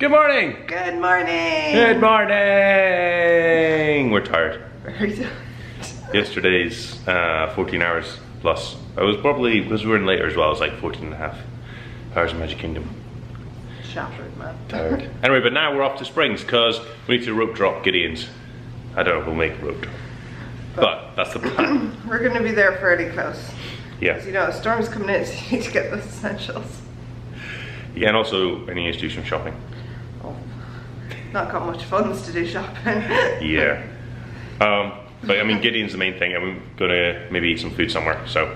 Good morning! Good morning! Good morning! We're tired. Very tired. Yesterday's 14 hours plus. I was probably, because we were in later as well, it was like 14 and a half hours of Magic Kingdom. Shattered, man. Tired. Anyway, but now we're off to Springs because we need to rope drop Gideons. I don't know if we'll make a rope drop. But that's the plan. We're going to be there fairly close. Yeah. Because you know, a storm's coming in, so you need to get those essentials. Yeah, and also I need to do some shopping. Oh, not got much funds to do shopping. Yeah. But I mean, Gideon's the main thing, and we're gonna maybe eat some food somewhere. So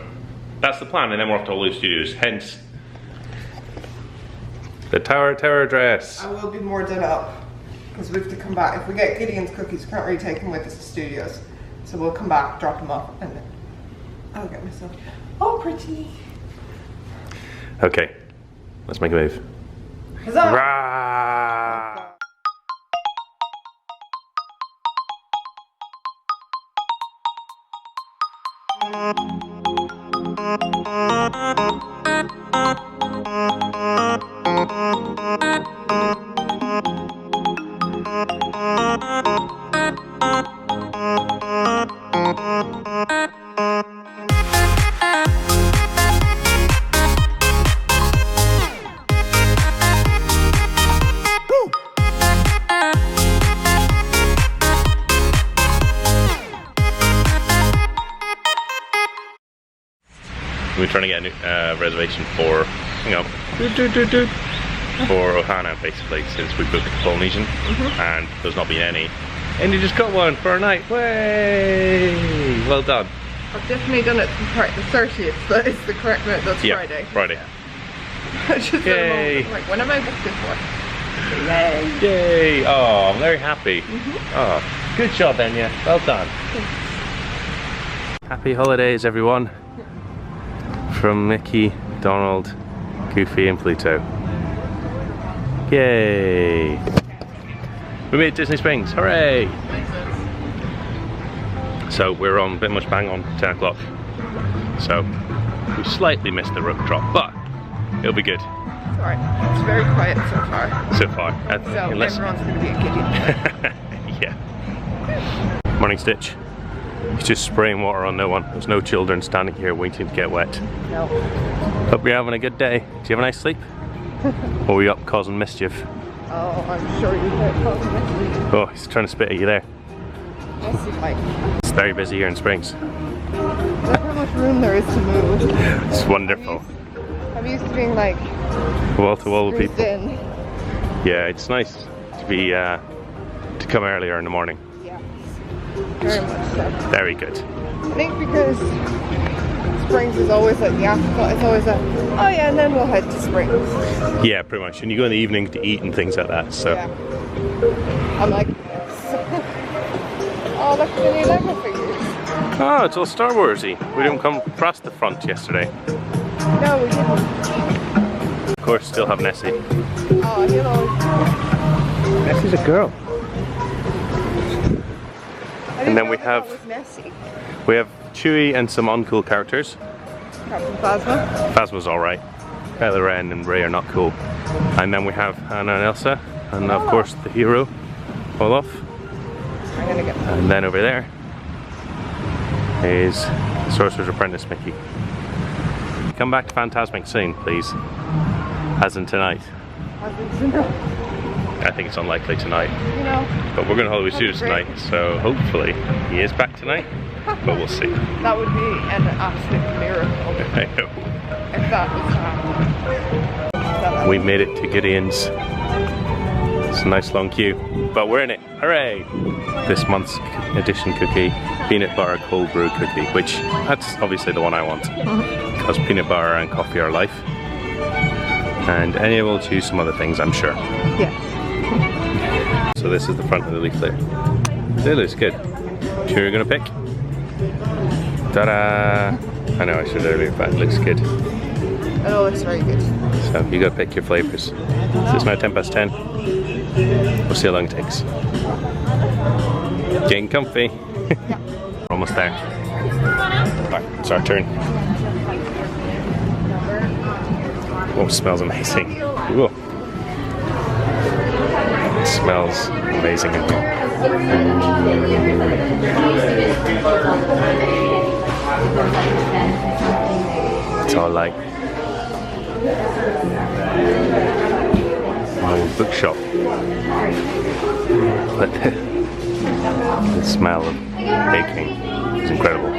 that's the plan, and then we're off to WDW Studios. Hence the Tower dress. I will be more done up because we have to come back. If we get Gideon's cookies, we can't really take them with us to studios. So we'll come back, drop them off, and then I'll get myself all pretty. Okay, let's make a move. Huzzah! Rah! We're trying to get a reservation for, you know, for Ohana basically, since we booked Polynesian and there's not been any. And you just got one for a night. Way! Well done. I've definitely done it the 30th, that is the correct note, that's Yeah, Friday. Friday. Just Yay! like, when am I booked it for? Yay! Yay! Oh, I'm very happy. Oh, good job, Enya. Well done. Happy holidays, everyone. From Mickey, Donald, Goofy, and Pluto. Yay! We made Disney Springs, hooray! So we're on pretty much bang on 10 o'clock. So we slightly missed the rope drop, but it'll be good. It's alright, it's very quiet so far. So far. So everyone's going to be a Gideon. Yeah. Morning, Stitch. He's just spraying water on no one. There's no children standing here waiting to get wet. No. Hope you're having a good day. Do you have a nice sleep? Or were you up causing mischief? Oh, I'm sure you heard causing mischief. Oh, he's trying to spit at you there. Yes, he might. It's very busy here in Springs. Look how much room there is to move. It's wonderful. I'm used to being like Wall to wall with squeezed people. in. Yeah, it's nice to be to come earlier in the morning. Yeah, very much so. Very good. I think because Springs is always like the afterthought. It's always like, oh yeah, and then we'll head to Springs. Yeah, pretty much. And you go in the evening to eat and things like that. So Yeah. I'm like, oh, look at the new Lego figures. oh, it's all Star Warsy. We didn't come past the front yesterday. No, we didn't. Of course, still have Nessie. Oh, you know. Nessie's a girl. And then we have Nessie. Chewie and some uncool characters. Captain Phasma. Phasma's alright. Kylo Ren and Rey are not cool. And then we have Anna and Elsa, and of course the hero, Olaf. I'm gonna get And then over there is Sorcerer's Apprentice Mickey. Come back to Fantasmic soon, please. As in tonight. I think it's unlikely tonight. You know. But we're going to Hollywood Studios tonight, so hopefully he is back tonight. But we'll see. That would be an absolute miracle. I know. If that was happening. We made it to Gideon's. It's a nice long queue, but we're in it. Hooray! This month's edition cookie, peanut butter cold brew cookie, which that's obviously the one I want. Because peanut butter and coffee are life. And Enya will choose some other things, I'm sure. Yeah. So this is the front of the leaflet. It looks good. Sure you're gonna pick? Ta-da! I know I should earlier, but it looks good. It all looks very good. So you gotta pick your flavours. So it's now 10 past 10. We'll see how long it takes. Getting comfy. Yeah. We're almost there. Alright, it's our turn. Oh, it smells amazing. Whoa. Smells amazing in here. It's all like an old bookshop. But the smell of baking is incredible.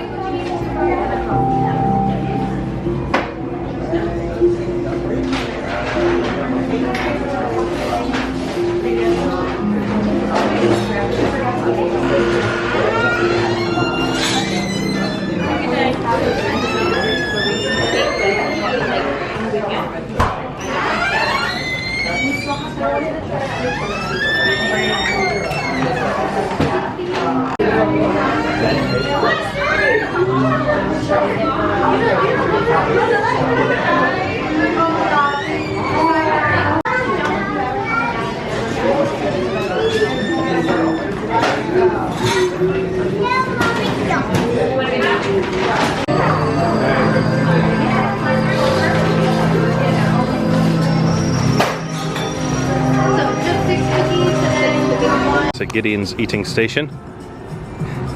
So Gideon's eating station.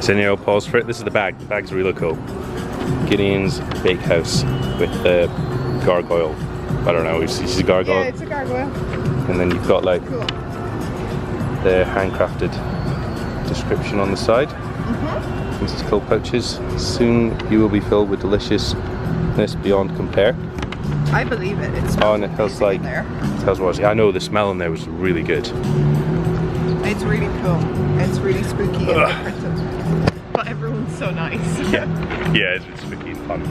Senor, pause for it. This is the bag. The bag's really cool. Gideon's bakehouse with the gargoyle. I don't know, is a gargoyle? Yeah, it's a gargoyle. And then you've got like Cool. the handcrafted description on the side. Mrs. Cool pouches. Soon you will be filled with deliciousness beyond compare. I believe it. It smells Oh, and it feels like, there. it tells what I know the smell in there was really good. It's really cool. It's really spooky and different. But everyone's so nice. Yeah, it's spooky and fun.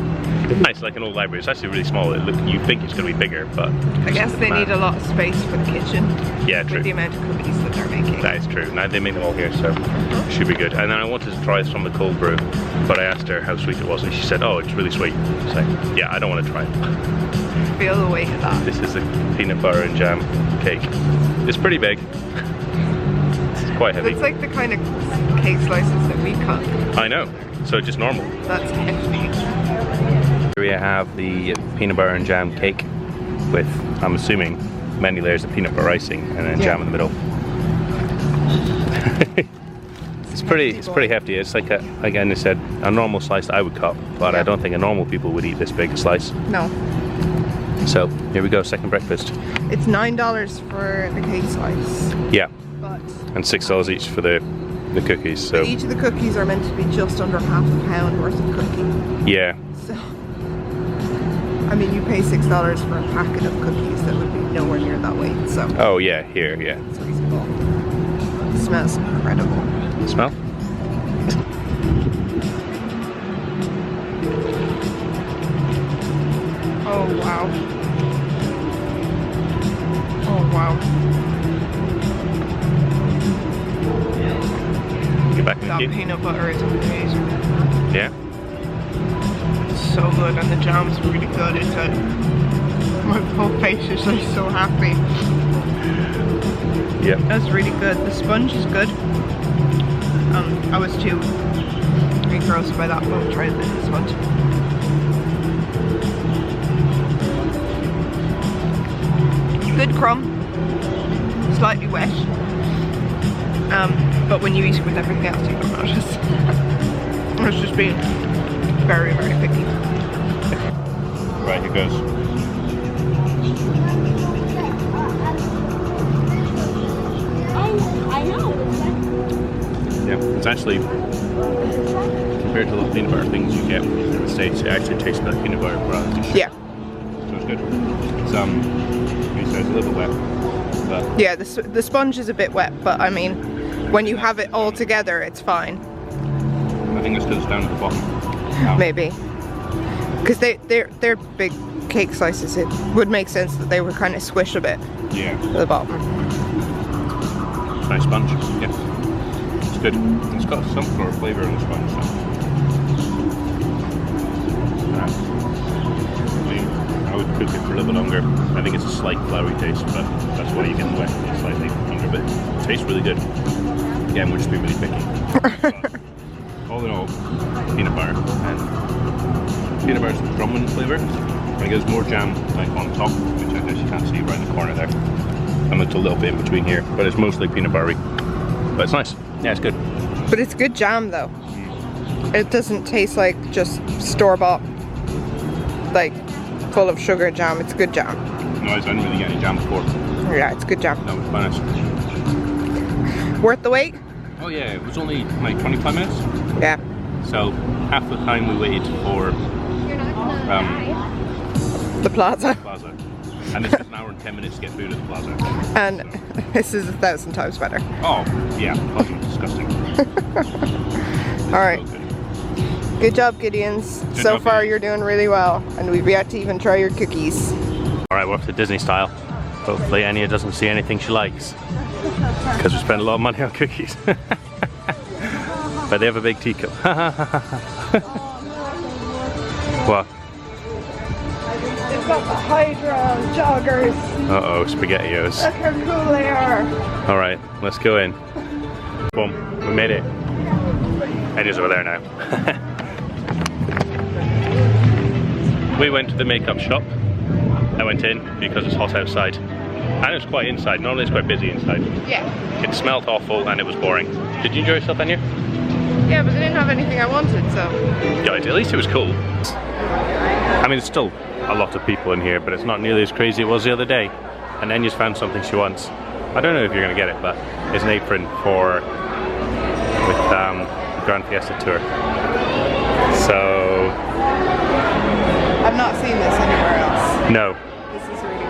It's nice, like an old library. It's actually really small. You think it's going to be bigger, but I guess they need a lot of space for the kitchen. Yeah, true. With the amount of cookies that they're making. That is true. Now they make them all here, so it should be good. And then I wanted to try some of the cold brew, but I asked her how sweet it was, and she said, "Oh, it's really sweet." So yeah, I don't want to try it. Feel the weight of that. This is a peanut butter and jam cake. It's pretty big. It's quite heavy. It's like the kind of cake slices that we cut. I know. So just normal. That's hefty. Here we have the peanut butter and jam cake with, I'm assuming, many layers of peanut butter icing and then jam in the middle. It's pretty hefty. It's like again, they said a normal slice that I would cut, but I don't think a normal people would eat this big a slice. No. So here we go, second breakfast. It's $9 for the cake slice. Yeah, But and $6 each for the cookies. So each of the cookies are meant to be just under half a pound worth of cookie. yeah, So, I mean, you pay $6 for a packet of cookies that would be nowhere near that weight. So oh yeah, here, yeah. it's reasonable. It smells incredible. Smell? Oh wow. Oh wow. Get back in That the queue. peanut butter is amazing. Yeah. It's so good, and the jam's really good. It's my whole face is like so happy. Yeah. That's really good. The sponge is good. I was too engrossed by that one. Try this sponge. Good crumb. Slightly wet. But when you eat it with everything else, you don't notice. It's just being very, very picky. Right, here goes. I know. Yeah, it's actually, compared to the peanut butter things you get in the States, it actually tastes like peanut butter rather than sugar. Yeah. So it's good. It's, it's a little bit wet, but Yeah, the sponge is a bit wet, but I mean, when you have it all together, it's fine. I think it's because it's down at the bottom. Now. Maybe. Because they're big cake slices. It would make sense that they would kind of squish a bit Yeah. at the bottom. Nice sponge. Yeah. It's good. It's got some sort of flavour in the sponge. So. I would cook it for a little bit longer. I think it's a slight floury taste, but that's why you get the wet slightly longer. But it tastes really good. Again, we're just being really picky. All in all, peanut butter and peanut butter's almond flavour. I think there's more jam like on top, which I guess you can't see right in the corner there. and it's a little bit in between here, but it's mostly peanut buttery. But it's nice. Yeah, it's good. But it's good jam though. It doesn't taste like just store-bought, like full of sugar jam. It's good jam. No, I didn't really get any jam before. Yeah, it's good jam. No, it's quite nice. Worth the wait? Oh yeah, it was only like 25 minutes. Yeah. So half the time we waited for The plaza. plaza. And this is an hour and 10 minutes to get food at the plaza. And this is 1,000 times better. Oh, yeah, fucking disgusting. Alright. Good job, Gideons. So far you're doing really well. And we've yet to even try your cookies. Alright, we're off to Disney style. Hopefully Enya doesn't see anything she likes. Because we spent a lot of money on cookies. But they have a big teacup. What? They've got the Hydra joggers. Uh-oh, SpaghettiOs. Look how cool they are. Alright, let's go in. Boom, we made it. Enya's over there now. We went to the makeup shop. I went in because it's hot outside. And it was quite inside. Normally it's quite busy inside. Yeah. It smelled awful and it was boring. Did you enjoy yourself, Enya? Yeah, but they didn't have anything I wanted, so. Yeah, at least it was cool. I mean, it's still a lot of people in here, but it's not nearly as crazy as it was the other day. And Enya's found something she wants. I don't know if you're going to get it, but it's an apron with Grand Fiesta Tour. So... I've not seen this anywhere else. No. This is really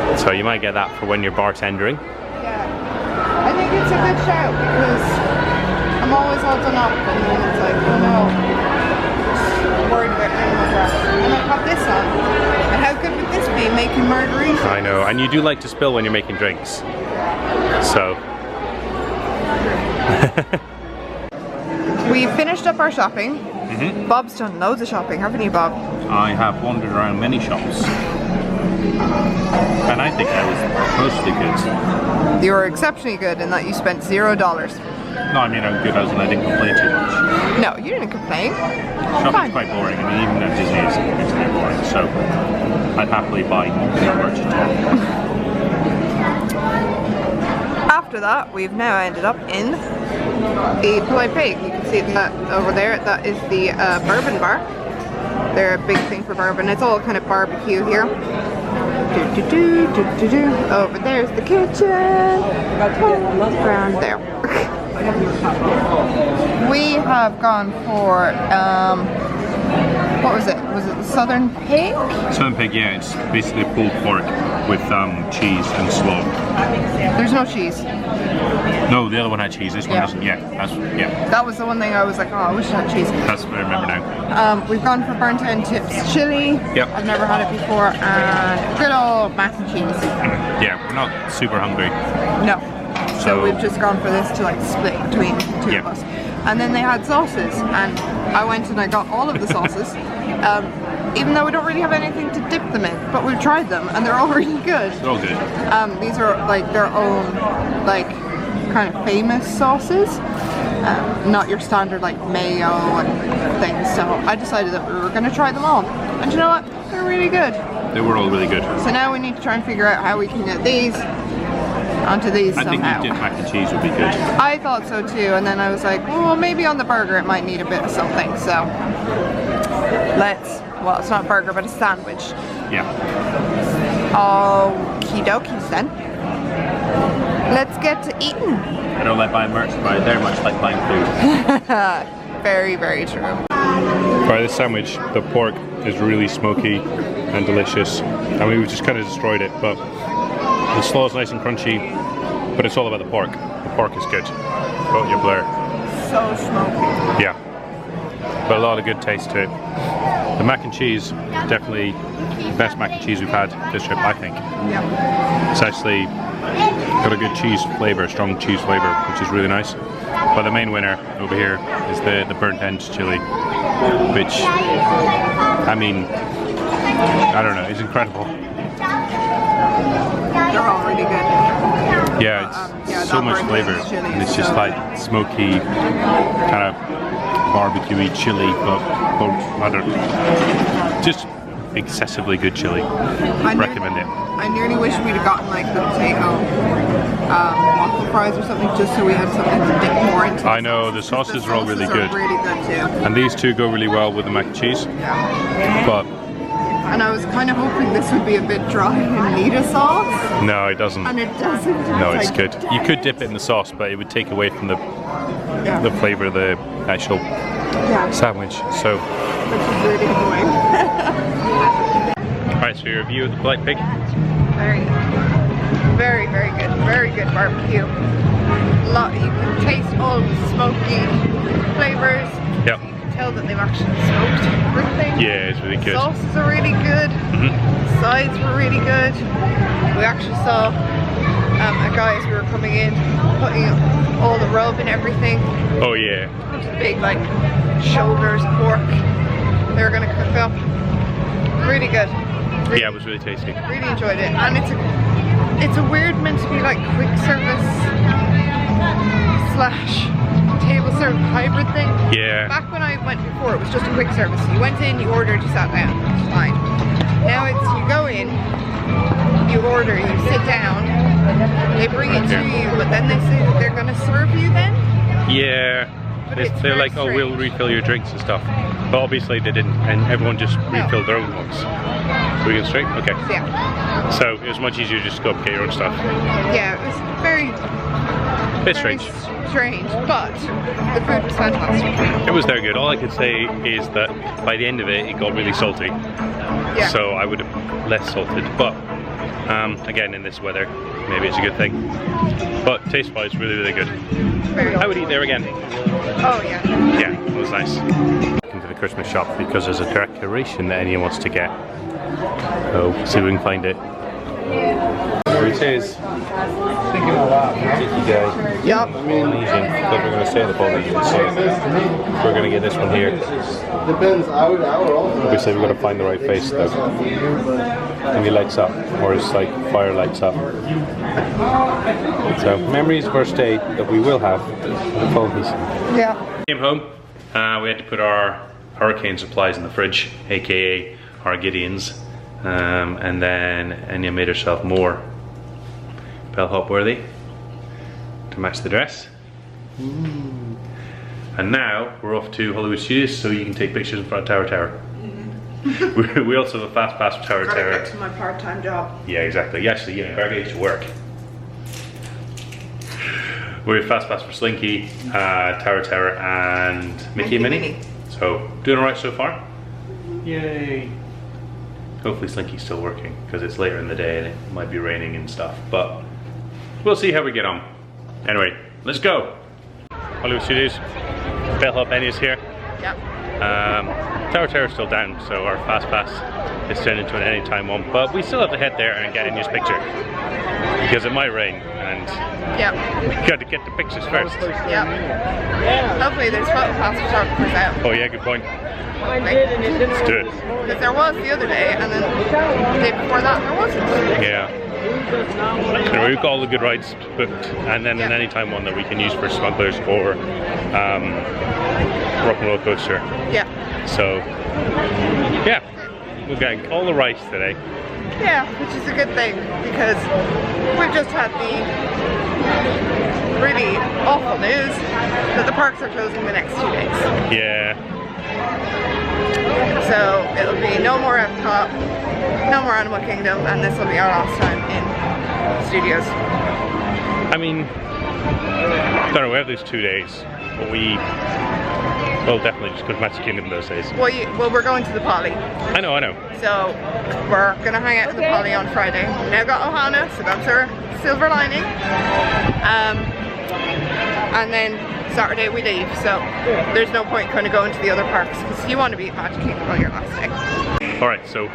cool. So you might get that for when you're bartendering. Yeah. I think it's a good shout because I'm always all done up and then it's like, oh no. Worried about animal dress. And I've got this on. And how good would this be making margaritas? I know, and you do like to spill when you're making drinks. So. We finished up our shopping. Bob's done loads of shopping, haven't you, Bob? I have wandered around many shops. And I think I was mostly good. You were exceptionally good in that you spent $0. No, I mean I'm good as in I didn't complain too much. No, you didn't complain. Shopping's quite boring. I mean, even at Disney it's a bit boring. So I'd happily buy more merchandise. After that, we've now ended up in the Polite Pig. You can see that over there. That is the bourbon bar. They're a big thing for bourbon. It's all kind of barbecue here. Over there's the kitchen. Around there. We have gone for what was it? Was it the Southern Pig? Southern Pig, yeah. It's basically pulled pork with cheese and slaw. There's no cheese. No, the other one had cheese. This one doesn't. Yeah, That was the one thing I was like, oh, I wish it had cheese. That's what I remember now. We've gone for burnt end chips chili. Yep. I've never had it before, and good old mac and cheese. Yeah, we're not super hungry. No. So we've just gone for this to like split between the two of us. And then they had sauces, and I went and I got all of the sauces. Even though we don't really have anything to dip them in, but we've tried them and they're all really good. They're all good. These are like their own, like, kind of famous sauces, not your standard like mayo and things. So I decided that we were going to try them all, and you know what? They're really good. They were all really good. So now we need to try and figure out how we can get these onto these somehow. I think dipped mac and cheese would be good. I thought so too, and then I was like, well, maybe on the burger it might need a bit of something. So well, it's not a burger, but a sandwich. Yeah. Okie dokies then. Let's get to eating. I don't like buying merch, but I very much like buying food. Very, very true. Right, this sandwich, the pork is really smoky and delicious. I mean, we've just kind of destroyed it, but the slaw is nice and crunchy, but it's all about the pork. The pork is good. Got your blur. So smoky. Yeah. But a lot of good taste to it. The mac and cheese, definitely the best mac and cheese we've had this trip, I think. Yeah. It's actually got a good cheese flavour, strong cheese flavour, which is really nice. But the main winner over here is the burnt end chili, which, I mean, I don't know, it's incredible. They're all really good. Yeah, it's so much flavour, and it's just like smoky, kind of barbecue-y chili, but I don't know, just excessively good chili. Recommend it. I nearly wish we'd have gotten like the potato waffle fries or something, just so we had something to dip more into. I know, the sauces are all really good. Really good too. And these two go really well with the mac and cheese. Yeah. But and I was kind of hoping this would be a bit dry and need a sauce. no, it doesn't. And it doesn't. No, it's good. You could dip it in the sauce, but it would take away from the flavour of the actual sandwich. So, which is really annoying. Alright, so your review of the polite pig? Very, very good. Very good barbecue. You can taste all the smoky flavours. Yep. You can tell that they've actually smoked everything. Yeah, it's really good. Sauces are really good. Sides were really good. We actually saw a guy as we were coming in putting all the rub and everything. Oh yeah. Into the big like shoulders of pork they were going to cook up. Really good. Really, yeah, it was really tasty. Really enjoyed it, and it's a weird meant to be like quick service / table serve hybrid thing. Yeah. Back when I went before, it was just a quick service. You went in, you ordered, you sat down. It's fine. Now it's you go in, you order, you sit down, they bring it to you, but then they say that they're going to serve you then. Yeah. They're like, oh, we'll refill your drinks and stuff. But obviously they didn't, and everyone just refilled their own ones. We get straight? Okay. Yeah. So it was much easier just to go up and get your own stuff. Yeah, it was very strange, but the food was fantastic. It was very good. All I could say is that by the end of it, it got really salty. Yeah. So I would have less salted, but again, in this weather, maybe it's a good thing. But taste-wise, really, really good. I would eat there again. Oh yeah. Yeah, it was nice. Into the Christmas shop because there's a decoration that Enya wants to get. So see if we can find it. Here it is. Thinking a lot. Yep. Amazing. Because we're going to stay in the Polynesian, so we're going to get this one here. Depends. Obviously, we've got to find the right face though. And he lights up, or it's like fire lights up. So memories of our stay that we will have in the Polynesian. Yeah. Came home. We had to put our hurricane supplies in the fridge, aka our Gideons. And then Enya made herself more bellhop worthy to match the dress. And now we're off to Hollywood Studios so you can take pictures in front of Tower. We also have a fast pass for Tower. Gotta get to my part-time job. Yeah, exactly. Actually, yeah, better get to work. We have fast pass for Slinky, Tower, and Mickey and Minnie. So doing alright so far. Yay. Hopefully Slinky's still working because it's later in the day and it might be raining and stuff, but we'll see how we get on. Anyway, let's go. Hollywood Studios, bellhop Enya's here. Yep. Tower's still down, so our fast pass is turned into an anytime one, but we still have to head there and get Enya's picture because it might rain and we got to get the pictures first. Yep. Hopefully there's photo pass photographers out. Oh yeah, good point. Let's do it. Because there was the other day, and then the day before that there wasn't. Yeah. Anyway, we've got all the good rides booked, and then an anytime one that we can use for smugglers or rock and roll coaster. Yeah. So, yeah, we're getting all the rides today. Yeah, which is a good thing because we've just had the really awful news that the parks are closing the next 2 days. Yeah. So it'll be no more Epcot, no more Animal Kingdom, and this will be our last time in studios. I mean, I don't know, we have those 2 days, but we'll definitely just go to Magic Kingdom those days. Well, we're going to the Poly. I know. So we're gonna hang out in the Poly on Friday. We've now got Ohana, so that's our silver lining. And then Saturday we leave, so there's no point kind of going to the other parks because you want to be at Magic Kingdom on your last day. Alright, so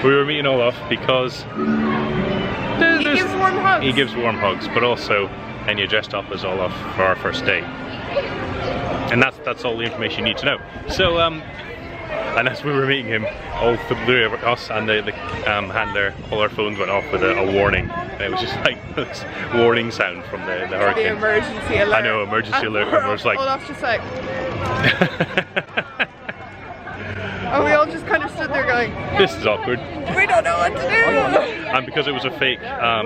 we were meeting Olaf because he gives warm hugs. He gives warm hugs, but also Enya dressed up as Olaf for our first day. And that's all the information you need to know. So, and as we were meeting him, all three of us and the handler, all our phones went off with a warning. And it was just like this warning sound from the hurricane. The emergency alert. I know, emergency alert. And we're just like... Olaf's just like... And we all just kind of stood there going... going, this is awkward. we don't know what to do. And because it was a fake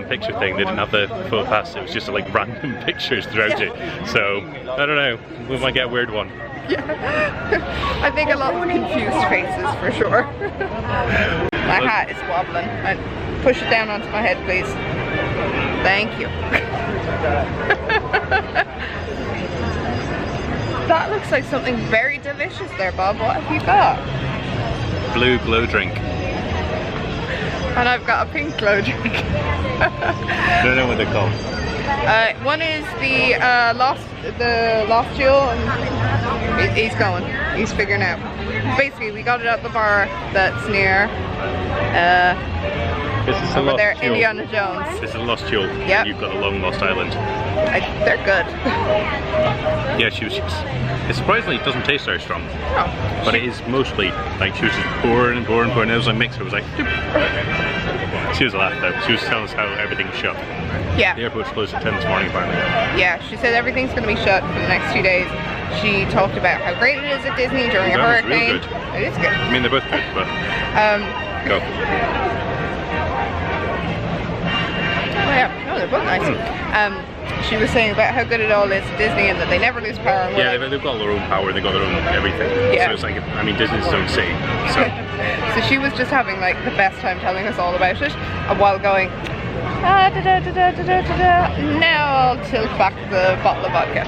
picture thing, they didn't have the full pass. It was just like random pictures throughout it. So I don't know. We might get a weird one. Yeah. I think a lot of confused faces for sure. My hat is wobbling. Push it down onto my head, please. Thank you. That looks like something very delicious there, Bob. What have you got? Blue glow drink. And I've got a pink glow drink. I don't know what they're called. One is the lost jewel, and he's going. He's figuring out. Basically, we got it at the bar that's near over there, jewel. Indiana Jones. This is a lost jewel. Yep. You've got a long lost island. They're good. Yeah, she was. It surprisingly doesn't taste very strong. Oh. But it is mostly like she was just pouring and pouring and pouring. It was like mixer. It was like. She was a laugh though. She was telling us how everything was shut. Yeah. The airport's closed at 10 this morning apparently. Yeah, she said everything's going to be shut for the next 2 days. She talked about how great it is at Disney during a hurricane. Real good. It is good. I mean, they're both good, but go. Oh yeah, no, they're both nice. She was saying about how good it all is at Disney and that they never lose power. And Yeah, they've got their own power. They've got their own everything. Yeah. So it's like, I mean, Disney's its own city. So. So she was just having like the best time telling us all about it, and while going, da da da da da da da. Now I'll tilt back the bottle of vodka.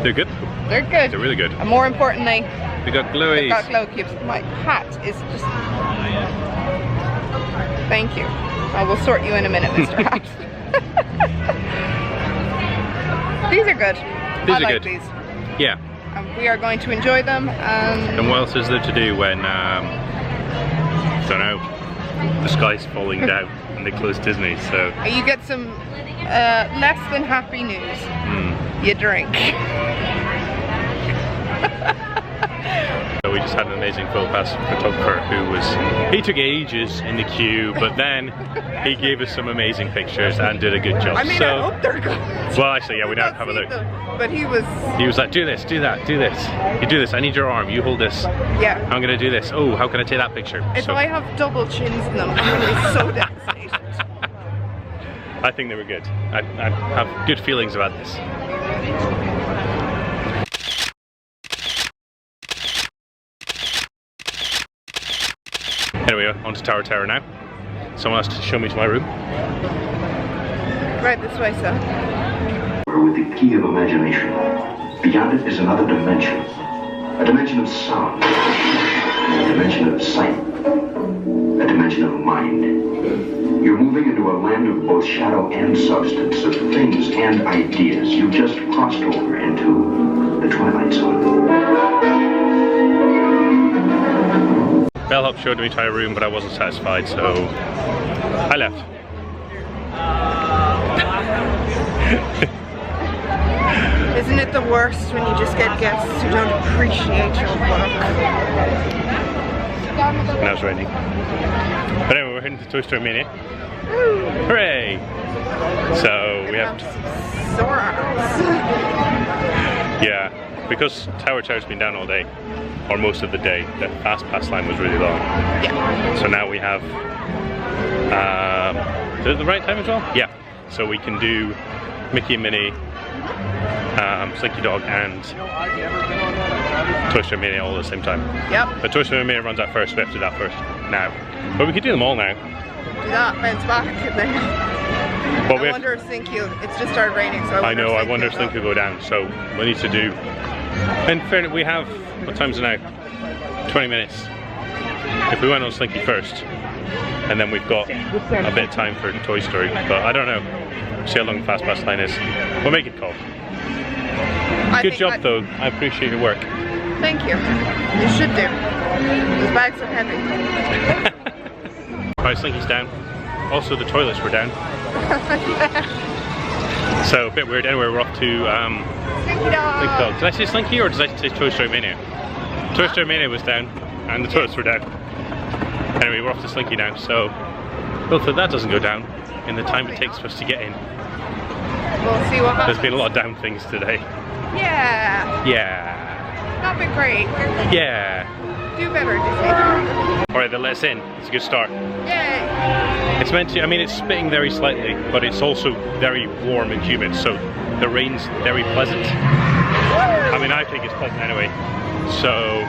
They're good. They're good. They're really good. And more importantly, We got glowies. they've got glow cubes. My hat is just. Thank you. I will sort you in a minute, Mr. Hat. These are good. These I are like good. these. Yeah. And we are going to enjoy them. And what else is there to do when, don't know, the sky's falling down and they close Disney, so. You get some less than happy news. You drink. So we just had an amazing photo pass photographer who took ages in the queue, but then he gave us some amazing pictures and did a good job. I mean, so, I hope they're good. well, actually, yeah, we don't have a look. But he was like, do this, do that, do this. You do this, I need your arm, you hold this. Yeah. I'm gonna do this. Oh, how can I take that picture? If So, I have double chins in them, I'm going to be so devastated. I think they were good. I have good feelings about this. Anyway, on to Tower now. Someone has to show me to my room. Right this way, sir. With the key of imagination. Beyond it is another dimension. A dimension of sound. A dimension of sight. A dimension of mind. You're moving into a land of both shadow and substance, of things and ideas. You just crossed over into the Twilight Zone. Bellhop showed me to my room, but I wasn't satisfied, so I left. Isn't it the worst when you just get guests who don't appreciate your work? Now it's raining. But anyway, we're heading to Toy Story Mania. Hooray! So we have sore arms. yeah, because Tower Chow's been down all day, or most of the day, the fast pass line was really long. Yeah. So now we have is it the right time as well? Yeah. So we can do Mickey and Minnie, Slinky Dog and Toy Story Mania all at the same time. Yep. But Toy Story Mania runs out first, we have to do that first now. But we could do them all now. Do that, bounce back, and then But I wonder if Slinky will, it's just started raining, so I wonder if Slinky will go down, so we need to do, in fairness, we have, what time's it now? 20 minutes. If we went on Slinky first, and then we've got a bit of time for Toy Story, but I don't know. See how long the fast pass line is. We'll make it call. Good job though, I appreciate your work. Thank you. You should do. These bags are heavy. Alright, Slinky's down. Also the toilets were down. So a bit weird. Anyway, we're off to Slinky Dog. Did I say Slinky or did I say Toy Story Mania? Toy Story Mania was down and the toilets were down. Anyway, we're off to Slinky now, so hopefully that doesn't go down in the time it takes for us to get in. We'll see what happens. There's been a lot of down things today. Yeah. Yeah. Not been great. Yeah. Do better, Disney. Alright, then let us in. It's a good start. Yay! It's meant to, I mean, it's spitting very slightly, but it's also very warm and humid, so the rain's very pleasant. I mean, I think it's pleasant anyway. So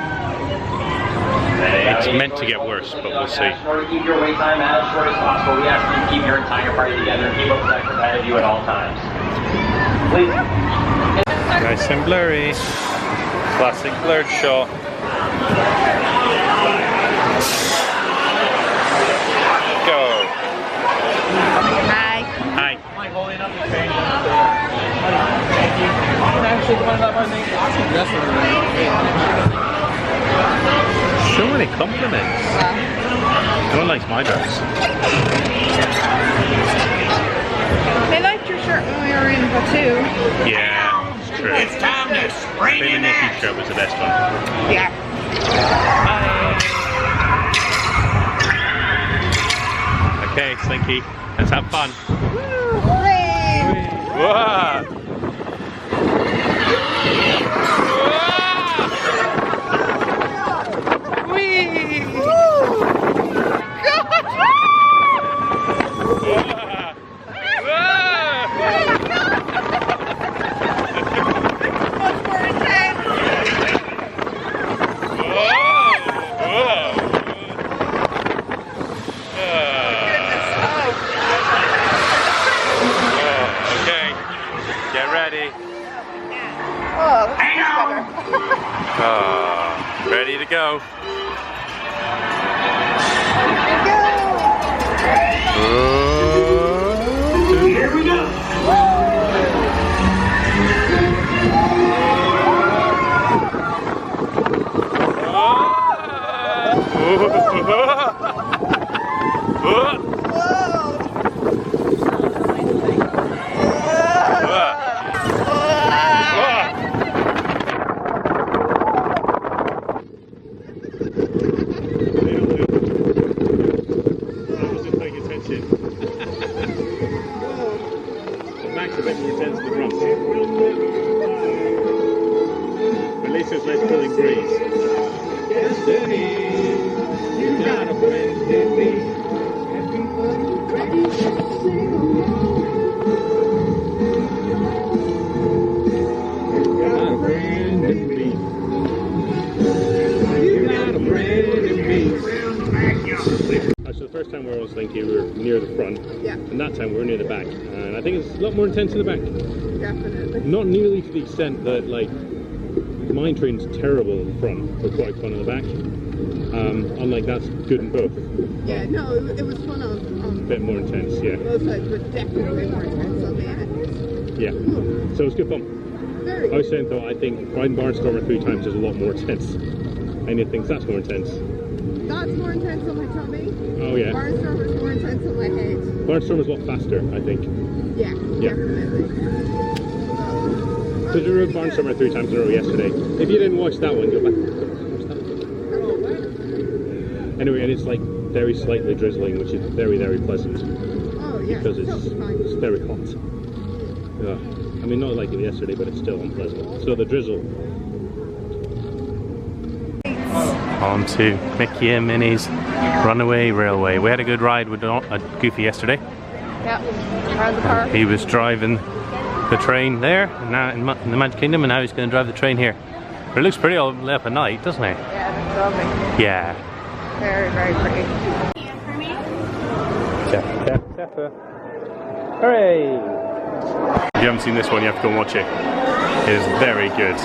it's meant to get worse, but we'll see. In order to keep your wait time as short as possible, we ask you to keep your entire party together and keep up with ahead of you at all times. Please. Nice and blurry. Classic blurred shot. Go. Hi. Hi. So many compliments. No one likes my dress. They liked your shirt when we were in Batu. Yeah, it's true. It's time to spring Baby in Nikki's action. shirt was the best one. Yeah. Okay, Slinky, let's have fun. Hooray! Whoa! Ready to go. Here we go. Time where I was thinking we were near the front, and that time we were near the back, and I think it's a lot more intense in the back. Definitely. Not nearly to the extent that, like, mine train's terrible in the front, but quite fun in the back. Unlike that's good in both. Yeah, no, it was fun on A bit more intense, yeah. both sides, but definitely more intense on the end. Yeah. So it's good fun. Very I was saying though, I think riding Barnstormer 3 times is a lot more intense. And you think that's more intense. That's more intense on my tummy. Oh yeah. Barnstormer is more intense on my head. Barnstormer's a lot faster, I think. Yeah, Yeah. definitely. Because we rode Barnstormer 3 times in a row yesterday. If you didn't watch that one, go back. Anyway, and it's like very slightly drizzling, which is very, very pleasant. Oh yeah, Because it's very hot. Yeah. I mean, not like it yesterday, but it's still unpleasant. So the drizzle. On to Mickey and Minnie's Runaway Railway. We had a good ride with Goofy yesterday. Yeah, around the park. He was driving the train there, and now in the Magic Kingdom, and now he's going to drive the train here. But it looks pretty all lit up at night, doesn't it? Yeah, it's lovely. Yeah. Very, very pretty. Zephyr. Hooray! If you haven't seen this one, you have to go and watch it. It is very good.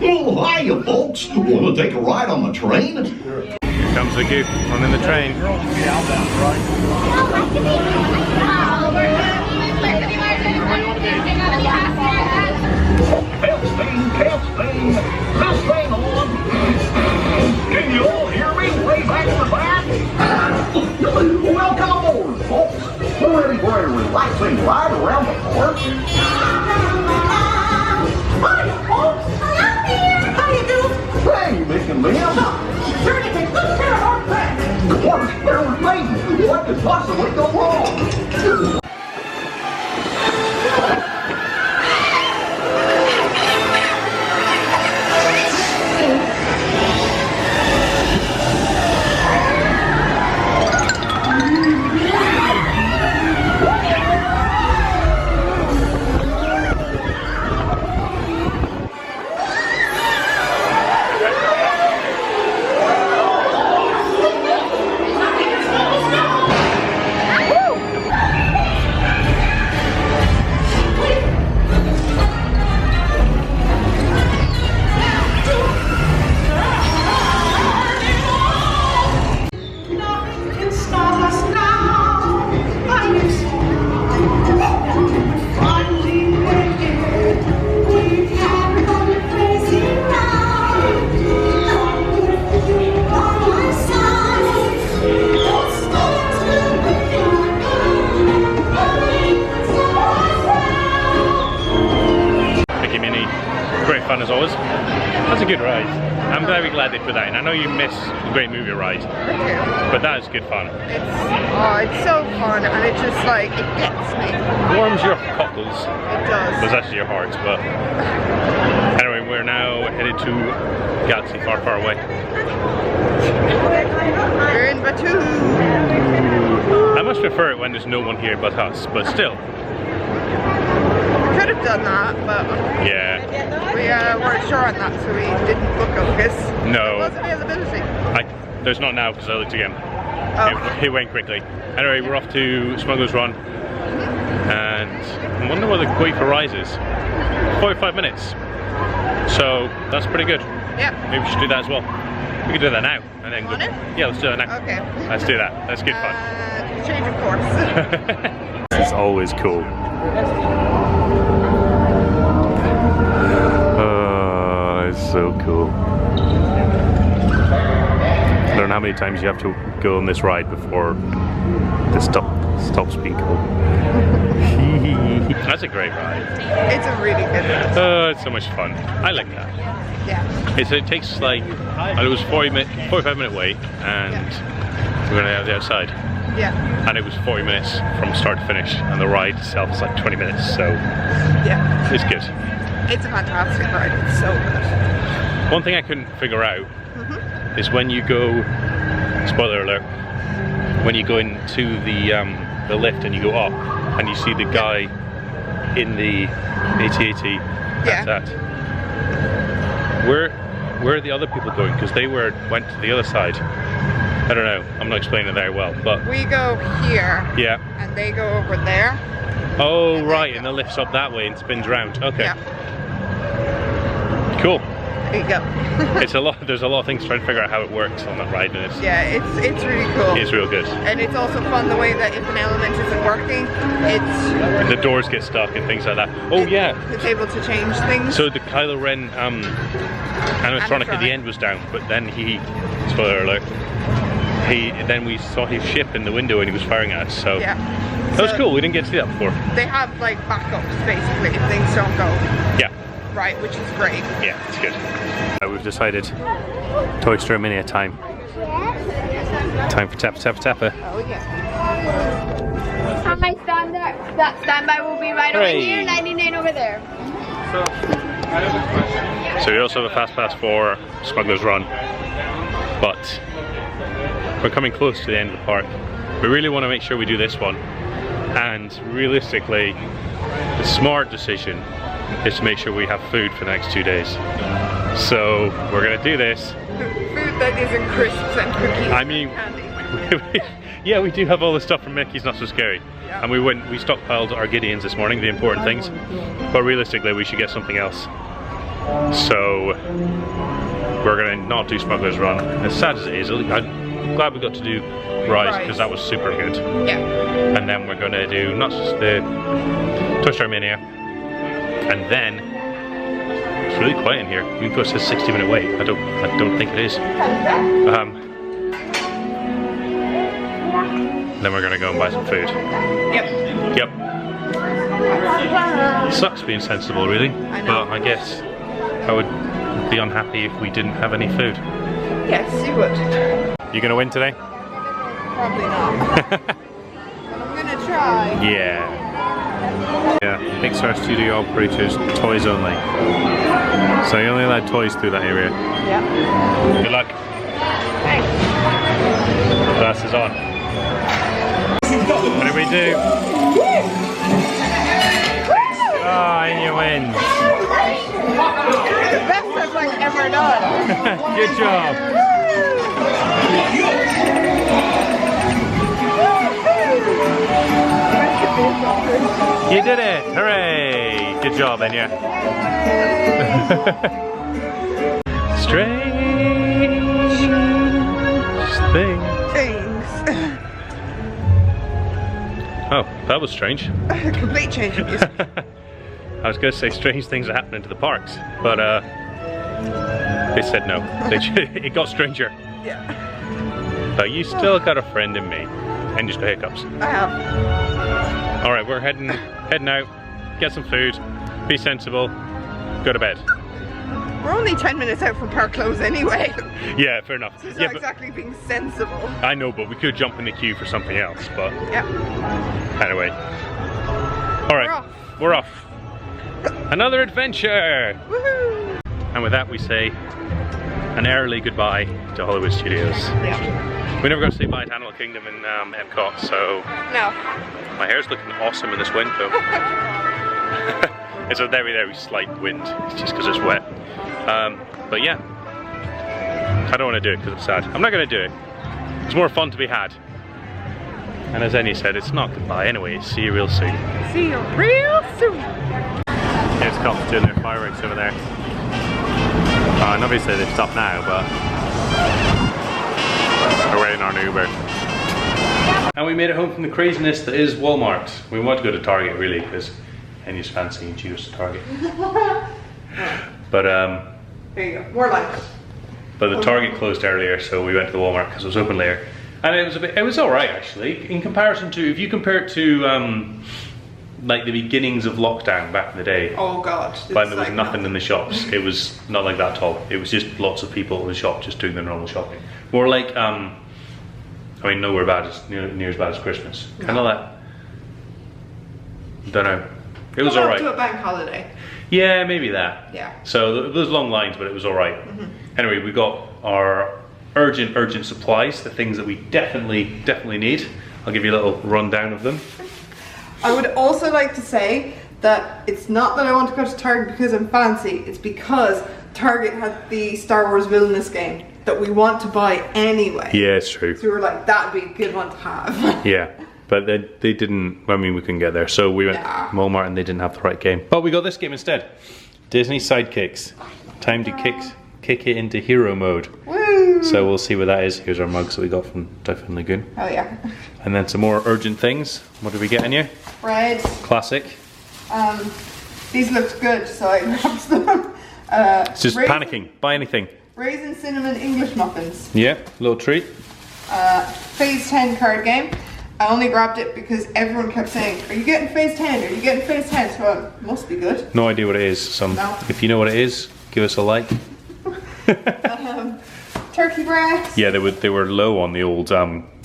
Oh, hiya, folks. Want to take a ride on the train? Here comes the Goof running the train. Casting, this thing on. Can you all hear me way back in the back? Welcome aboard, folks. We're ready for a relaxing ride around the park. Hi, folks. Hello there. How you doing? Hey, Mick and Liam. possibly go wrong? Fun as always. That's a good ride. I'm very glad they put that in. I know you miss a great movie ride, but that is good fun. It's so fun, and it just like, it gets me. Warms your cockles. It does. Well, it's actually your heart, but anyway, we're now headed to Galaxy far, far away. We're in Batu. I much prefer it when there's no one here but us, but still. Could have done that, but yeah, we weren't sure on that, so we didn't book August. No. There was availability. There's not now because I looked again. Oh. It went quickly. Anyway, we're off to Smuggler's Run, and I wonder what the wait for Rise is. 45 minutes. So that's pretty good. Yeah. Maybe we should do that as well. We can do that now, and then go. Yeah, let's do that now. Okay. Let's do that. That's good fun. Change of course. This is always cool. Oh, it's so cool. I don't know how many times you have to go on this ride before this stops being cool. That's a great ride. It's a really good ride. Oh, it's so much fun. I like that. Yeah. It takes like, it was 45 minute wait, and we're gonna have the outside. Yeah. And it was 40 minutes from start to finish, and the ride itself is like 20 minutes, so yeah, it's good. It's a fantastic ride, it's so good. One thing I couldn't figure out is when you go, spoiler alert, when you go into the lift and you go up and you see the guy in the AT-AT, where are the other people going? Because they went to the other side. I don't know, I'm not explaining it very well, but we go here, yeah, and they go over there. Oh right, and the lift's up that way and spins round. Okay. Yeah. Cool. There you go. There's a lot of things trying to figure out how it works on that ride, and it's really cool. It's real good. And it's also fun the way that if an element isn't working, and the doors get stuck and things like that. Oh yeah. It's able to change things. So the Kylo Ren animatronic at the end was down, but then spoiler alert, then we saw his ship in the window and he was firing at us, so yeah. That was cool, we didn't get to see that before. They have like backups basically if things don't go right, which is great. Yeah, it's good. We've decided Toy Story Mania time. Time for Tappa Tappa Tappa. Oh yeah. Hi, stand there. That standby will be right over here, 99 over there. So we also have a fast pass for Smuggler's Run, but we're coming close to the end of the park. We really want to make sure we do this one, and realistically the smart decision is to make sure we have food for the next 2 days. So we're going to do this. Food that isn't crisps and cookies. I mean, candy. yeah, we do have all the stuff from Mickey's Not So Scary. Yeah. And we stockpiled our Gideons this morning, the important things, but realistically we should get something else. So we're going to not do Smuggler's Run. As sad as it is, I'm glad we got to do Rise because that was super good. Yeah. And then we're going to do not just the Toy Story Mania, and then it's really quiet in here. Even though it says 60-minute wait, I don't think it is. Then we're going to go and buy some food. Yep. Sucks being sensible, really. But I guess I would be unhappy if we didn't have any food. Yes, you would. You gonna win today? Probably not. Bye. Yeah. Yeah, Pixar Studio operators, toys only. So you only allowed toys through that area. Yeah. Good luck. Thanks. Glasses on. What do we do? Oh, Enya wins. The best I've like ever done. Good job. You did it! Hooray! Good job, Enya. Strange things. Oh, that was strange. Complete change of music. I was going to say strange things are happening to the parks, but they said no. It got stranger. Yeah. But you still got a friend in me, and just got hiccups. I have. All right, we're heading out. Get some food. Be sensible. Go to bed. We're only 10 minutes out from park close anyway. Yeah, fair enough. It's Yeah, not exactly being sensible. I know, but we could jump in the queue for something else. But Yeah. anyway, all right, we're off. Another adventure. Woohoo! And with that, we say an early goodbye to Hollywood Studios. Yeah. We never got to say bye to Animal Kingdom in Epcot, so No. my hair's looking awesome in this wind, though. It's a very, very slight wind. It's just because it's wet. But yeah, I don't want to do it because I'm sad. I'm not going to do it. It's more fun to be had. And as Enya said, it's not goodbye anyway. See you real soon. See you real soon. Here's cops doing their fireworks over there. And obviously they've stopped now, but we're waiting on an Uber. And we made it home from the craziness that is Walmart. We want to go to Target really because Enya's fancy and she goes to Target. But There you go. More light. but the Target closed earlier, so we went to the Walmart because it was open later. And it was alright actually, in comparison to, if you compare it to like the beginnings of lockdown back in the day. Oh god. When there was nothing in the shops, it was not like that at all. It was just lots of people in the shop just doing their normal shopping. More like, I mean, nowhere bad as near as bad as Christmas. Kind of like, don't know. It was alright. To a bank holiday. Yeah, maybe that. Yeah. So there was long lines, but it was alright. Anyway, we got our urgent supplies, the things that we definitely need. I'll give you a little rundown of them. I would also like to say that it's not that I want to go to Target because I'm fancy, it's because Target had the Star Wars Villainous game that we want to buy anyway. Yeah, it's true. So we were like, that'd be a good one to have. Yeah, but they didn't, I mean, we couldn't get there. So we went to Walmart and they didn't have the right game. But we got this game instead. Disney Sidekicks. Time to kick it into hero mode. Woo! So we'll see what that is. Here's our mugs that we got from Typhoon Lagoon. Oh yeah. And then some more urgent things. What did we get in here? Bread. Classic. These looked good, so I grabbed them. It's just panicking. Buy anything. Raisin cinnamon English muffins. Yeah, little treat. Phase 10 card game. I only grabbed it because everyone kept saying, are you getting phase 10? Are you getting phase 10? So it must be good. No idea what it is. So No. if you know what it is, give us a like. Turkey breasts. Yeah, they were low on the old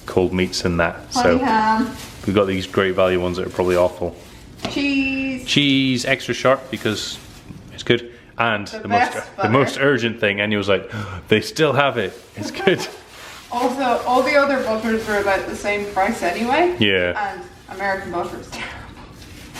cold meats and that. Honey So ham. we've got these great value ones that are probably awful. Cheese. Cheese extra sharp because it's good. And the best most urgent thing, Enya was like, they still have it. It's good. Also, all the other butters were about the same price anyway. Yeah. And American butter is terrible.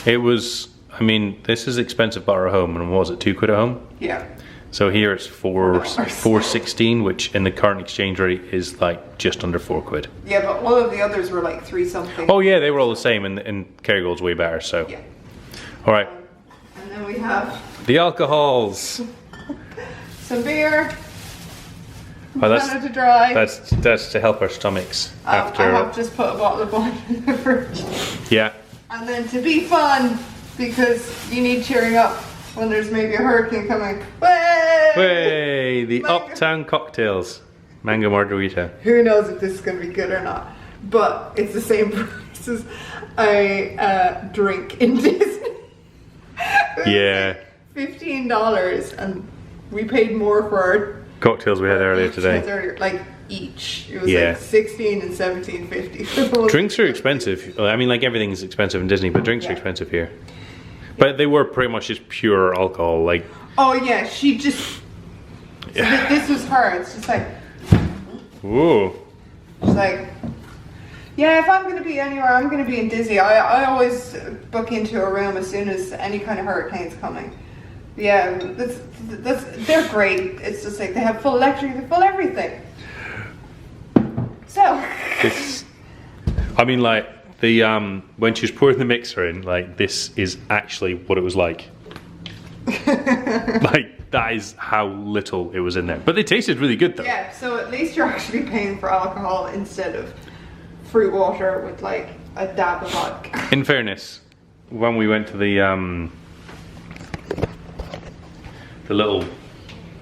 It was, I mean, this is expensive butter at home, and what was it, £2 at home? Yeah. So here it's $4.16, which in the current exchange rate is like just under £4. Yeah, but all of the others were like 3 something. Oh yeah, they were all the same, and Kerrygold's way better. So. Yeah. All right. And then we have The alcohols. some beer. Oh, Canada Dry. that's to help our stomachs after. I have just put a bottle of wine in the fridge. Yeah. And then to be fun, because you need cheering up when there's maybe a hurricane coming. Way! Way the Mango. Uptown cocktails, mango margarita. Who knows if this is going to be good or not? But it's the same price as a drink in Disney. Yeah. $15, and we paid more for our Cocktails we had earlier today. Like each. It was Yeah. like 16 and 17.50. Drinks are expensive. I mean, like everything's expensive in Disney, but drinks are Yeah. expensive here. But they were pretty much just pure alcohol. Like, Oh yeah, she just. So this was her. It's just like. whoa. She's like. Yeah, if I'm gonna be anywhere, I'm gonna be in Disney. I always book into a room as soon as any kind of hurricane's coming. Yeah, they're great. It's just like they have full electric, they have full everything. So. This, I mean, like the when she was pouring the mixer in, like this is actually what it was like. Like that is how little it was in there, but they tasted really good though. Yeah, so at least you're actually paying for alcohol instead of fruit water with like a dab of vodka. In fairness, when we went to the little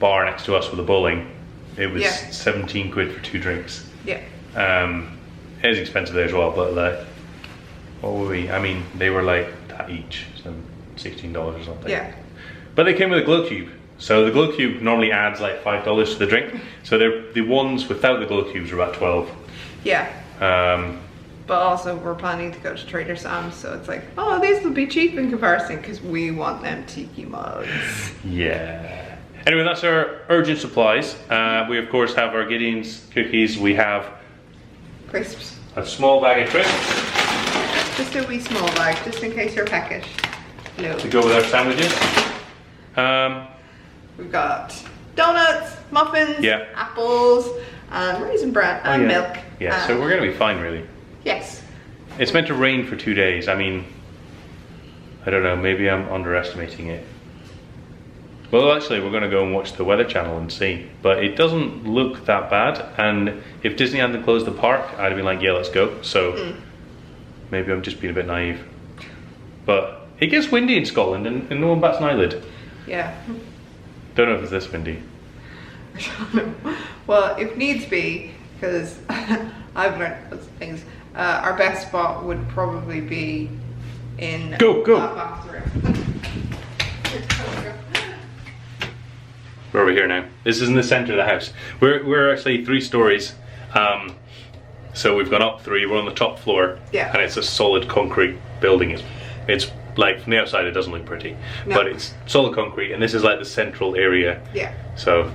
bar next to us with the bowling, it was 17 quid for 2 drinks. Yeah. It was expensive there as well, but like, what were we? I mean, they were like that each, so $16 or something. Yeah. But they came with a glow cube. So the glow cube normally adds like $5 to the drink. So they're, the ones without the glow cubes are about 12. Yeah. But also we're planning to go to Trader Sam's, so it's like, oh, these will be cheap in comparison because we want them tiki mugs. Yeah. Anyway, that's our urgent supplies. We of course have our Gideon's cookies. We have Crisps. a small bag of crisps Just a wee small bag, just in case you're peckish. No. to go with our sandwiches. We've got donuts, muffins, apples, and raisin bran, and milk. Yeah, so we're gonna be fine really. Yes. It's meant to rain for 2 days. I mean, I don't know, maybe I'm underestimating it. Well, actually, we're going to go and watch the Weather Channel and see. But it doesn't look that bad. And if Disney hadn't closed the park, I'd have been like, yeah, let's go. So maybe I'm just being a bit naive. But it gets windy in Scotland and no one bats an eyelid. Yeah. Don't know if it's this windy. I don't know. Well, if needs be, because I've learned lots of things, our best spot would probably be in Go. that bathroom. Where are we here now? This is in the centre of the house. We're actually 3 stories. So we've gone up 3, we're on the top floor. Yeah. And it's a solid concrete building. It's like, from the outside it doesn't look pretty. No. But it's solid concrete and this is like the central area. Yeah. So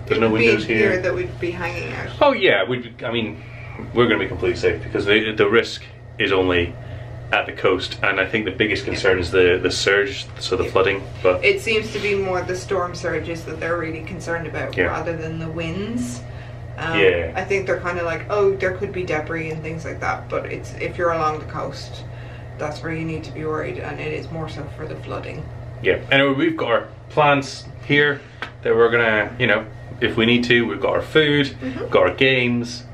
there's no windows here. That we'd be hanging out. Oh yeah, I mean, we're going to be completely safe because the risk is only at the coast, and I think the biggest concern is the surge, so the flooding. But it seems to be more the storm surges that they're really concerned about rather than the winds. I think they're kind of like, oh, there could be debris and things like that, but it's if you're along the coast, that's where you need to be worried, and it is more so for the flooding. Yeah. Anyway, we've got our plans here that we're gonna, you know, if we need to, we've got our food, we've got our games.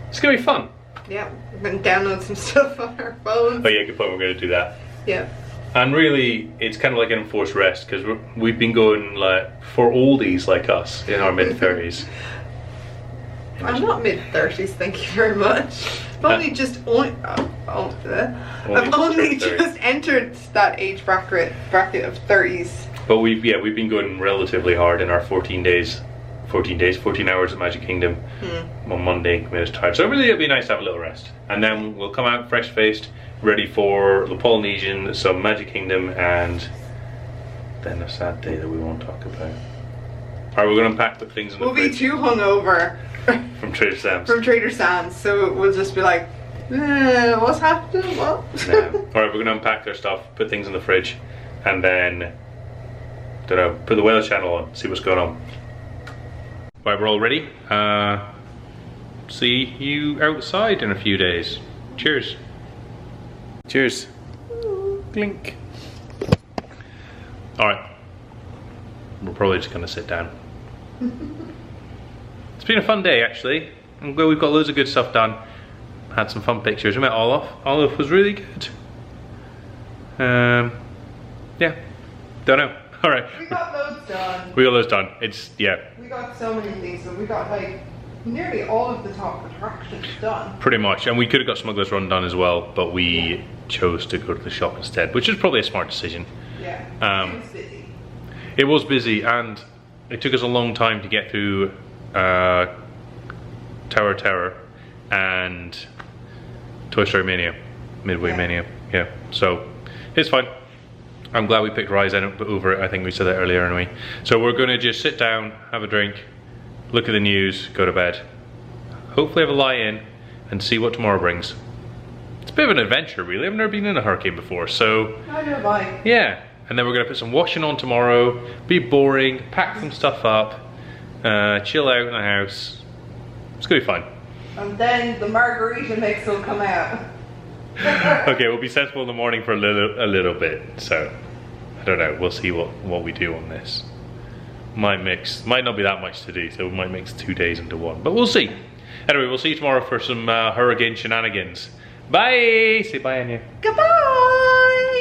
It's gonna be fun. Yeah, we're going to download some stuff on our phones. Oh yeah, good point, we're going to do that. Yeah. And really, it's kind of like an enforced rest, because we've been going like for oldies like us in our mid-30s. I'm not mid-30s, thank you very much. I've only just entered that age bracket of 30s. But we've been going relatively hard in our 14 hours at Magic Kingdom on Monday, made us tired. So really it'd be nice to have a little rest. And then we'll come out fresh-faced, ready for the Polynesian, some Magic Kingdom, and then a sad day that we won't talk about. Alright, we're going to unpack, put things in the fridge. We'll be too hungover. From Trader Sam's. From Trader Sam's, so we'll just be like, what's happening? What? No. Alright, we're going to unpack our stuff, put things in the fridge, and then, don't know, put the Weather Channel on, see what's going on. Right, we're all ready. See you outside in a few days. Cheers. Cheers. Clink. Alright. We're probably just going to sit down. It's been a fun day actually. I'm glad we've got loads of good stuff done. Had some fun pictures. We met Olaf. Olaf was really good. Yeah. Don't know. Alright. We got loads done. We got loads done. It's, yeah. We got so many things, and we got like nearly all of the top attractions done. Pretty much. And we could have got Smuggler's Run done as well, but we chose to go to the shop instead, which is probably a smart decision. Yeah. It was busy. It was busy, and it took us a long time to get through Tower Terror, and Toy Story Mania, Midway Mania. Yeah, so it's fine. I'm glad we picked Rise over it. I think we said that earlier anyway. So we're gonna just sit down, have a drink, look at the news, go to bed. Hopefully have a lie in and see what tomorrow brings. It's a bit of an adventure really. I've never been in a hurricane before, so. Neither have I. Yeah, and then we're gonna put some washing on tomorrow, be boring, pack some stuff up, chill out in the house. It's gonna be fun. And then the margarita mix will come out. Okay, we'll be sensible in the morning for a little bit, so I don't know, we'll see what we do on this. Might not be that much to do, so we might mix 2 days into one, but we'll see. Anyway, we'll see you tomorrow for some hurricane shenanigans. Bye! Say bye, Enya. Goodbye!